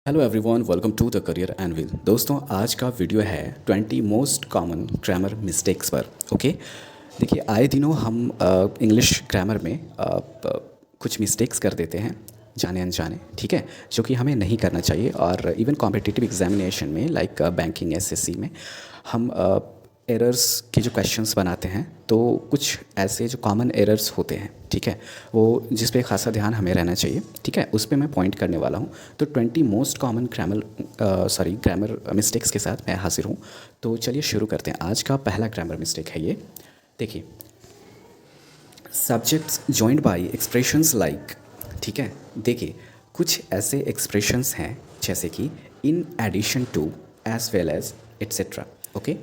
Hello everyone, welcome to the career anvil. दोस्तों, आज का वीडियो है 20 मोस्ट कॉमन ग्रामर मिस्टेक्स पर। ओके, देखिए, आए दिनों हम इंग्लिश ग्रामर में कुछ मिस्टेक्स कर देते हैं, जाने अनजाने, ठीक है, जो कि हमें नहीं करना चाहिए। और इवन कॉम्पिटिटिव एग्जामिनेशन में लाइक बैंकिंग एसएससी में हम एरर्स के जो क्वेश्चंस बनाते हैं, तो कुछ ऐसे जो कॉमन एरर्स होते हैं, ठीक है, वो जिस पे खासा ध्यान हमें रहना चाहिए, ठीक है, उस पे मैं पॉइंट करने वाला हूँ। तो 20 मोस्ट कॉमन ग्रामर मिस्टेक्स के साथ मैं हाजिर हूँ। तो चलिए शुरू करते हैं। आज का पहला ग्रामर मिस्टेक है ये। देखिए, subjects joined by expressions like, ठीक है। देखिए, कुछ ऐसे एक्सप्रेशंस हैं जैसे कि in addition to, as well as, etcetera. Okay,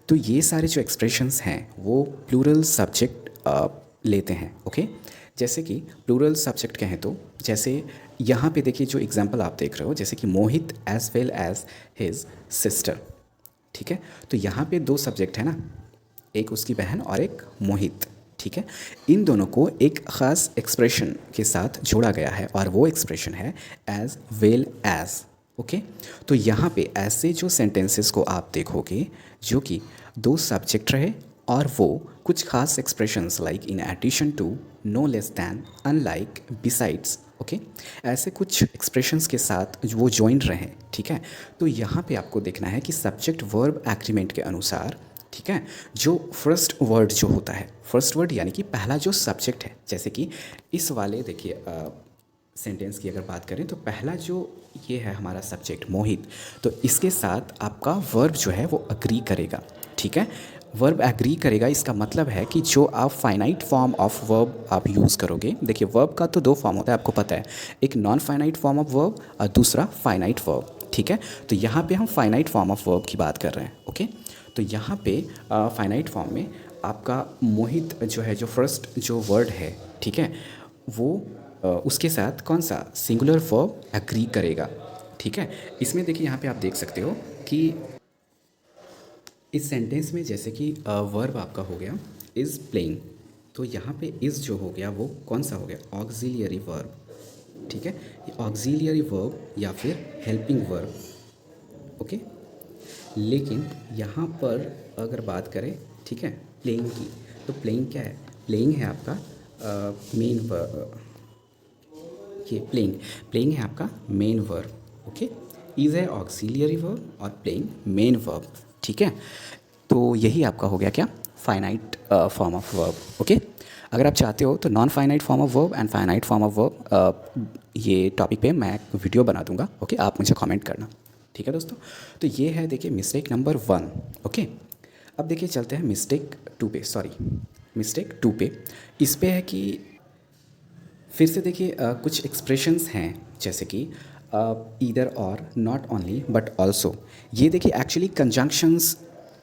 तो ये सारे जो एक्सप्रेशंस हैं वो प्लूरल सब्जेक्ट लेते हैं। ओके, जैसे कि प्लूरल सब्जेक्ट कहें तो जैसे यहाँ पे देखिए, जो एग्जांपल आप देख रहे हो, जैसे कि Mohit as well as his sister, ठीक है। तो यहाँ पे दो सब्जेक्ट है ना, एक उसकी बहन और एक मोहित, ठीक है। इन दोनों को एक ख़ास एक्सप्रेशन के साथ जोड़ा गया है और वो एक्सप्रेशन है एज वेल एज। ओके, तो यहाँ पे ऐसे जो सेंटेंसेस को आप देखोगे जो कि दो सब्जेक्ट रहे और वो कुछ खास expressions like in addition to, no less than, unlike, besides, okay, ऐसे कुछ एक्सप्रेशंस के साथ वो ज्वाइन रहे, ठीक है। तो यहाँ पे आपको देखना है कि सब्जेक्ट वर्ब एग्रीमेंट के अनुसार, ठीक है, जो फर्स्ट वर्ड जो होता है, फर्स्ट वर्ड यानी कि पहला जो सब्जेक्ट है, जैसे कि इस वाले देखिए सेंटेंस की अगर बात करें तो पहला जो ये है हमारा सब्जेक्ट मोहित, तो इसके साथ आपका वर्ब जो है वो अग्री करेगा, ठीक है। वर्ब एग्री करेगा, इसका मतलब है कि जो आप फाइनाइट फॉर्म ऑफ वर्ब आप यूज़ करोगे। देखिए, वर्ब का तो दो फॉर्म होता है, आपको पता है, एक non finite form of verb और दूसरा फाइनाइट वर्ब, ठीक है। तो यहाँ पे हम फाइनाइट फॉर्म ऑफ वर्ब की बात कर रहे हैं। ओके, तो यहाँ पे फाइनाइट फॉर्म में आपका मोहित जो है, जो फर्स्ट जो वर्ड है, ठीक है, वो उसके साथ कौन सा सिंगुलर वर्ब एग्री करेगा, ठीक है। इसमें देखिए, यहाँ पे आप देख सकते हो कि इस सेंटेंस में जैसे कि वर्ब आपका हो गया इज़ प्लेइंग, तो यहाँ पे इज़ जो हो गया वो कौन सा हो गया, ऑक्सिलियरी वर्ब, ठीक है। ये ऑक्सिलियरी वर्ब या फिर हेल्पिंग वर्ब, ओके। लेकिन यहाँ पर अगर बात करें, ठीक है, प्लेइंग की, तो प्लेइंग क्या है, प्लेइंग है आपका मेन वर्ब, ये प्लेइंग, प्लेइंग है आपका मेन वर्ब, ओके। इज़ है ऑक्सिलियरी वर्ब और प्लेइंग मेन वर्ब, ठीक है। तो यही आपका हो गया क्या, finite form of verb, okay. अगर आप चाहते हो तो non finite form of verb and finite form of verb, ये टॉपिक पे मैं वीडियो बना दूंगा, ओके, आप मुझे कमेंट करना, ठीक है दोस्तों। तो ये है देखिए मिस्टेक नंबर 1, ओके। अब देखिए चलते हैं मिस्टेक 2 पे, सॉरी, मिस्टेक 2 पे। इस पे है कि फिर से देखिए कुछ एक्सप्रेशंस हैं जैसे कि ईदर और, नॉट ओनली बट ऑल्सो। ये देखिए एक्चुअली कंजंक्शंस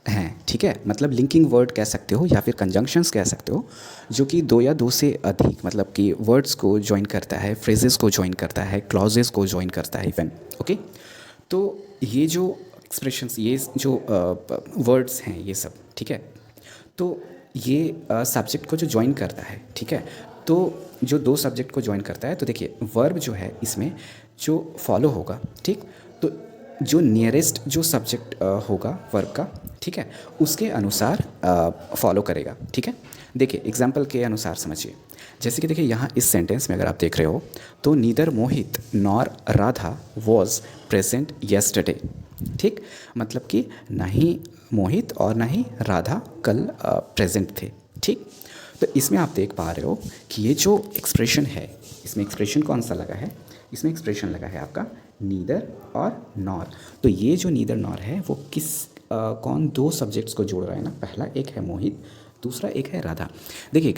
हैं, ठीक है, मतलब लिंकिंग वर्ड कह सकते हो या फिर कंजंक्शंस कह सकते हो, जो कि दो या दो से अधिक मतलब कि वर्ड्स को ज्वाइन करता है, फ्रेजेस को ज्वाइन करता है, क्लॉजेस को ज्वाइन करता है इवन, ओके। तो ये जो एक्सप्रेशंस, ये जो वर्ड्स हैं ये सब, ठीक है, तो ये सब्जेक्ट को जो ज्वाइन करता है, ठीक है, तो जो दो सब्जेक्ट को ज्वाइन करता है, तो देखिए वर्ब जो है इसमें जो फॉलो होगा, ठीक, तो जो नियरेस्ट जो सब्जेक्ट होगा वर्ब का, ठीक है, उसके अनुसार फॉलो करेगा, ठीक है। देखिए एग्जाम्पल के अनुसार समझिए, जैसे कि देखिए यहाँ इस सेंटेंस में अगर आप देख रहे हो, तो neither Mohit nor Radha was present yesterday, ठीक, मतलब कि ना ही मोहित और ना ही राधा कल प्रेजेंट थे, ठीक। तो इसमें आप देख पा रहे हो कि ये जो एक्सप्रेशन है, इसमें एक्सप्रेशन कौन सा लगा है, इसमें एक्सप्रेशन लगा है आपका नीदर और नॉर। तो ये जो नीदर नॉर है वो किस कौन दो सब्जेक्ट्स को जोड़ रहा है ना, पहला एक है मोहित, दूसरा एक है राधा। देखिए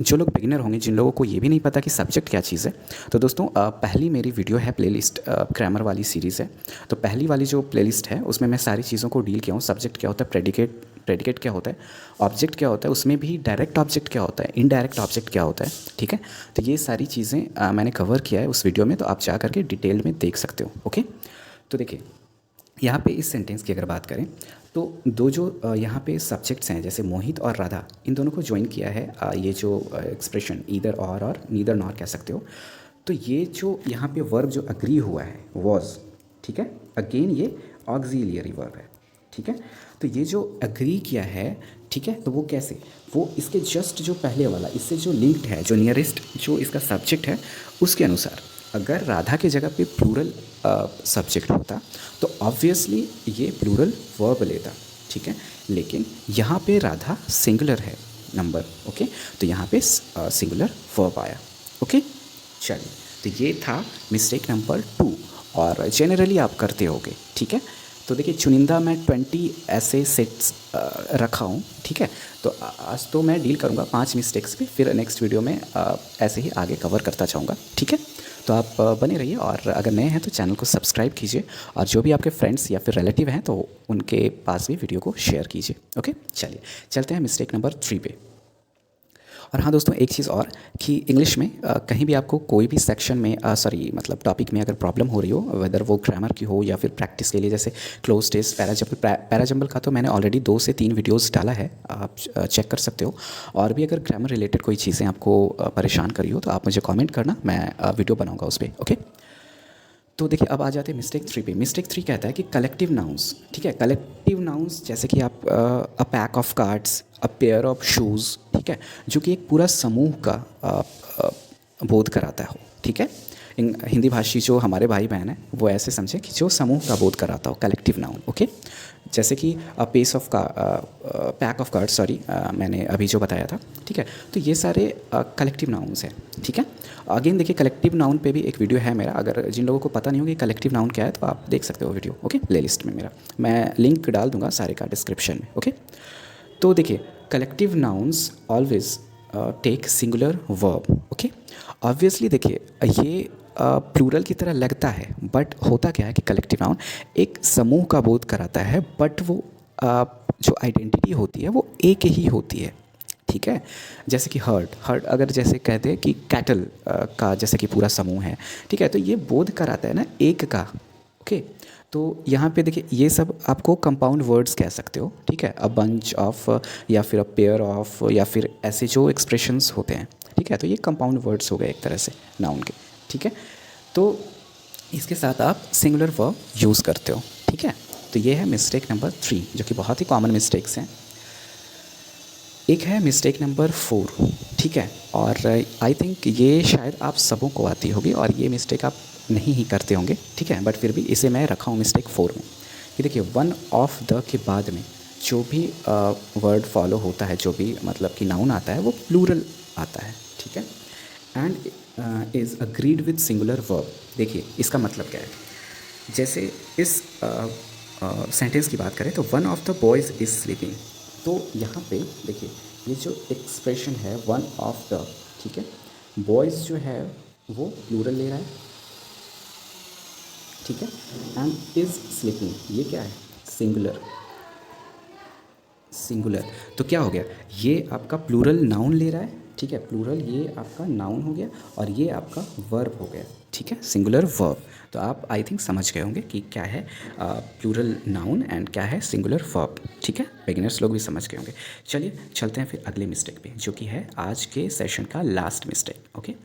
जो लोग बिगिनर होंगे, जिन लोगों को ये भी नहीं पता कि सब्जेक्ट क्या चीज़ है, तो दोस्तों पहली मेरी वीडियो है प्लेलिस्ट, ग्रामर वाली सीरीज़ है, तो पहली वाली जो प्लेलिस्ट है उसमें मैं सारी चीज़ों को डील किया हूँ। सब्जेक्ट क्या होता है, प्रेडिकेट, प्रेडिकेट क्या होता है, ऑब्जेक्ट क्या होता है, उसमें भी डायरेक्ट ऑब्जेक्ट क्या होता है, इनडायरेक्ट ऑब्जेक्ट क्या होता है, ठीक है। तो ये सारी चीज़ें मैंने कवर किया है उस वीडियो में, तो आप जा करके डिटेल में देख सकते हो, ओके। तो देखिए यहाँ पे इस सेंटेंस की अगर बात करें, तो दो जो यहाँ पे सब्जेक्ट्स हैं जैसे मोहित और राधा, इन दोनों को ज्वाइन किया है ये जो एक्सप्रेशन ईदर और नीदर नॉर कह सकते हो। तो ये जो यहाँ पे वर्ब जो अग्री हुआ है वॉज, ठीक है। अगेन ये ऑक्सिलियरी वर्ब है, ठीक है। तो ये जो अग्री किया है, ठीक है, तो वो कैसे, वो इसके जस्ट जो पहले वाला इससे जो लिंक्ड है, जो नियरेस्ट जो इसका सब्जेक्ट है उसके अनुसार, अगर राधा की जगह पे प्लूरल सब्जेक्ट होता तो ऑब्वियसली ये प्लूरल वर्ब लेता, ठीक है। लेकिन यहाँ पे राधा सिंगुलर है नंबर, ओके, तो यहाँ पे सिंगुलर वर्ब आया, ओके। चलिए, तो ये था मिस्टेक नंबर 2 और जनरली आप करते होगे, ठीक है। तो देखिए, चुनिंदा मैं 20 ऐसे सेट्स रखा हूँ, ठीक है। तो आज तो मैं डील करूँगा 5 मिस्टेक्स पे, फिर नेक्स्ट वीडियो में ऐसे ही आगे कवर करता जाऊँगा, ठीक है। तो आप बने रहिए और अगर नए हैं तो चैनल को सब्सक्राइब कीजिए और जो भी आपके फ्रेंड्स या फिर रिलेटिव हैं तो उनके पास भी वीडियो को शेयर कीजिए, ओके। चलिए चलते हैं मिस्टेक नंबर 3 पे। और हाँ दोस्तों, एक चीज़ और कि इंग्लिश में कहीं भी आपको कोई भी सेक्शन में सॉरी मतलब टॉपिक में अगर प्रॉब्लम हो रही हो, वेदर वो ग्रामर की हो या फिर प्रैक्टिस के लिए, जैसे क्लोज टेस्ट, पैराजम्बल का तो मैंने ऑलरेडी 2 से 3 वीडियोस डाला है, आप चेक कर सकते हो। और भी अगर ग्रामर रिलेटेड कोई चीज़ें आपको परेशान करी हो तो आप मुझे कॉमेंट करना, मैं वीडियो बनाऊँगा उस पर, ओके। तो देखिए, अब आ जाते हैं मिस्टेक 3 पे। मिस्टेक 3 कहता है कि कलेक्टिव नाउंस, ठीक है। कलेक्टिव नाउंस जैसे कि आप a pack of cards, a pair of shoes, ठीक है, जो कि एक पूरा समूह का अ, बोध कराता हो, ठीक है। हिंदी भाषी जो हमारे भाई बहन हैं वो ऐसे समझे कि जो समूह का बोध कराता हो, कलेक्टिव नाउन, ओके। जैसे कि पैक ऑफ कार्ड, सॉरी मैंने अभी जो बताया था, ठीक है। तो ये सारे कलेक्टिव नाउन्स हैं, ठीक है। अगेन देखिए, कलेक्टिव नाउन पे भी एक वीडियो है मेरा, अगर जिन लोगों को पता नहीं होगी कलेक्टिव नाउन क्या है तो आप देख सकते हो वीडियो, ओके, प्लेलिस्ट में मेरा, मैं लिंक डाल दूंगा सारे का डिस्क्रिप्शन में, ओके। तो देखिए, collective nouns always take singular verb, okay. Obviously देखिए, ये प्लूरल की तरह लगता है, बट होता क्या है कि कलेक्टिव नाउन एक समूह का बोध कराता है, बट वो जो आइडेंटिटी होती है वो एक ही होती है, ठीक है। जैसे कि हर्ड अगर जैसे कहते हैं कि कैटल का जैसे कि पूरा समूह है, ठीक है, तो ये बोध कराता है ना एक का, ओके। तो यहाँ पे देखिए, ये सब आपको कंपाउंड वर्ड्स कह सकते हो, ठीक है। अ बंच ऑफ या फिर अ पेयर ऑफ या फिर ऐसे जो एक्सप्रेशंस होते हैं, ठीक है, तो ये कंपाउंड वर्ड्स हो गए एक तरह से नाउन के, ठीक है। तो इसके साथ आप सिंगुलर वर्ब यूज़ करते हो, ठीक है। तो ये है मिस्टेक नंबर 3, जो कि बहुत ही कॉमन मिस्टेक्स हैं। एक है मिस्टेक नंबर 4, ठीक है। और आई थिंक ये शायद आप सबों को आती होगी और ये मिस्टेक आप नहीं ही करते होंगे, ठीक है, बट फिर भी इसे मैं रखा हूँ मिस्टेक 4 में। कि देखिए, वन ऑफ द के बाद में जो भी वर्ड फॉलो होता है, जो भी मतलब कि नाउन आता है वो प्लूरल आता है, ठीक है। And is agreed with singular verb. देखिए, इसका मतलब क्या है, जैसे इस सेंटेंस की बात करें तो one of the boys is sleeping, तो यहाँ पे देखिए, ये जो एक्सप्रेशन है वन ऑफ द, ठीक है, बॉयज़ जो है वो प्लूरल ले रहा है, ठीक है। एंड इज़ स्लीपिंग, ये क्या है, सिंगुलर, सिंगुलर। तो क्या हो गया, ये आपका प्लूरल नाउन ले रहा है, ठीक है, प्लूरल ये आपका नाउन हो गया और ये आपका वर्ब हो गया, ठीक है, सिंगुलर वर्ब। तो आप आई थिंक समझ गए होंगे कि क्या है प्लूरल नाउन एंड क्या है सिंगुलर वर्ब, ठीक है। बिगिनर्स लोग भी समझ गए होंगे। चलिए चलते हैं फिर अगले मिस्टेक पे, जो कि है आज के सेशन का लास्ट मिस्टेक, ओके।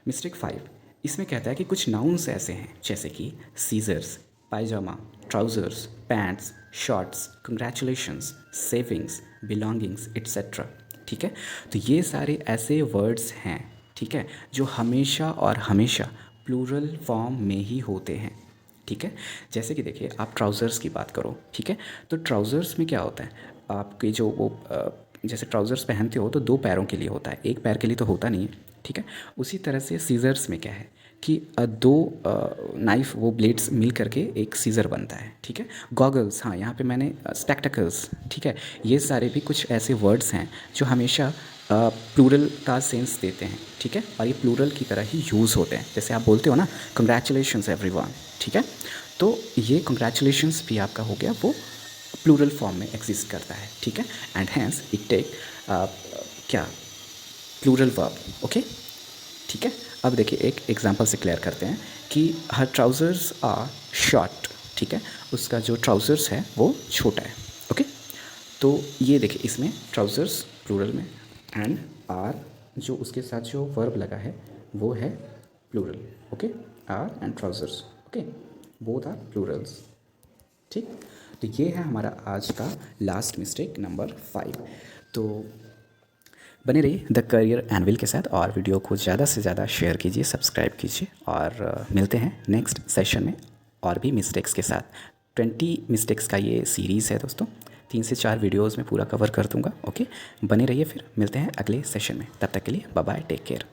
मिस्टेक 5, इसमें कहता है कि कुछ नाउन्स ऐसे हैं जैसे कि scissors, pyjama, trousers, pants, shorts, congratulations, savings, belongings etcetera, ठीक है। तो ये सारे ऐसे वर्ड्स हैं, ठीक है, जो हमेशा और हमेशा प्लूरल फॉर्म में ही होते हैं, ठीक है। जैसे कि देखिए, आप ट्राउज़र्स की बात करो, ठीक है, तो ट्राउज़र्स में क्या होता है, आपके जो वो जैसे ट्राउज़र्स पहनते हो तो 2 पैरों के लिए होता है, एक पैर के लिए तो होता नहीं है, ठीक है। उसी तरह से सीज़र्स में क्या है कि 2 नाइफ वो ब्लेड्स मिल करके एक सीज़र बनता है, ठीक है। गॉगल्स, हाँ, यहाँ पे मैंने स्पेक्टेकल्स, ठीक है, ये सारे भी कुछ ऐसे वर्ड्स हैं जो हमेशा प्लूरल का सेंस देते हैं, ठीक है, और ये प्लूरल की तरह ही यूज़ होते हैं। जैसे आप बोलते हो ना, कंग्रेचुलेशंस एवरीवन, ठीक है, तो ये कंग्रेचुलेशंस भी आपका हो गया, वो प्लूरल फॉर्म में एग्जिस्ट करता है, ठीक है। एंड हैंस इट टेक क्या प्लूरल वर्ब, ओके, ठीक है। अब देखिए, एक एग्जांपल से क्लियर करते हैं कि हर ट्राउज़र्स आर शॉर्ट, ठीक है, उसका जो ट्राउज़र्स है वो छोटा है, ओके। तो ये देखिए, इसमें ट्राउज़र्स प्लूरल में एंड आर जो उसके साथ जो वर्ब लगा है वो है plural, okay, are and trousers, okay. Both are plurals. ठीक, तो ये है हमारा आज का लास्ट मिस्टेक नंबर 5। तो बने रहिए द करियर एनविल के साथ और वीडियो को ज़्यादा से ज़्यादा शेयर कीजिए, सब्सक्राइब कीजिए और मिलते हैं नेक्स्ट सेशन में और भी मिस्टेक्स के साथ। 20 मिस्टेक्स का ये सीरीज़ है दोस्तों, 3 से 4 वीडियोज़ में पूरा कवर कर दूंगा। ओके, बने रहिए, फिर मिलते हैं अगले सेशन में। तब तक के लिए बाय बाय, टेक केयर।